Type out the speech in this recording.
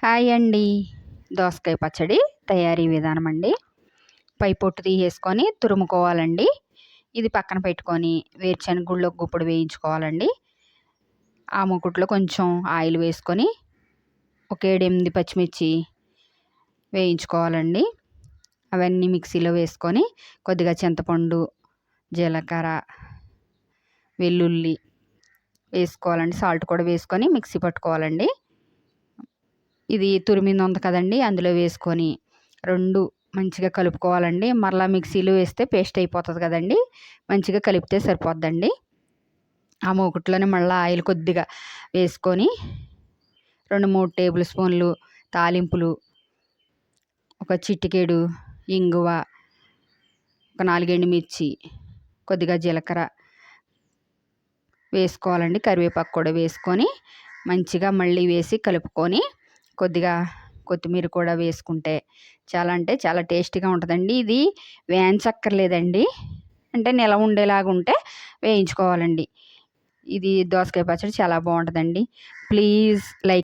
Hi అండి. దోసకాయ పచ్చడి తయారీ విధానం అండి. పై పొట్టు తీసేసుకొని తురుముకోవాలండి. ఇది పక్కన పెట్టుకొని వేరుశనగ గుళ్ళు ఒక గుప్పుడు వేయించుకోవాలండి. ఆ మూకుట్లో కొంచెం ఆయిల్ వేసుకొని ఒక 7, 8 పచ్చిమిర్చి వేయించుకోవాలండి. అవన్నీ మిక్సీలో వేసుకొని కొద్దిగా చింతపండు, జీలకర్ర, వెల్లుల్లి వేసుకోవాలండి. సాల్ట్ కూడా వేసుకొని మిక్సీ పట్టుకోవాలండి. ఇది తురిమింది ఉంది కదండి, అందులో వేసుకొని రెండు మంచిగా కలుపుకోవాలండి. మరలా మిక్సీలో వేస్తే పేస్ట్ అయిపోతుంది కదండి, మంచిగా కలిపితే సరిపోద్దండి. ఆ మూకుట్లోనే మళ్ళీ ఆయిల్ కొద్దిగా వేసుకొని 2, 3 టేబుల్ స్పూన్లు తాలింపులు, ఒక చిటికెడు ఇంగువ, ఒక 4 ఎండుమిర్చి, కొద్దిగా జీలకర్ర వేసుకోవాలండి. కరివేపాకు కూడా వేసుకొని మంచిగా మళ్ళీ వేసి కలుపుకొని కొద్దిగా కొత్తిమీర కూడా వేసుకుంటే చాలా అంటే చాలా టేస్టీగా ఉంటుందండి. ఇది వేయించక్కర్లేదండి, అంటే నిలవ ఉండేలాగా ఉంటే వేయించుకోవాలండి. ఇది దోసకాయ పచ్చడి చాలా బాగుంటుందండి. Please like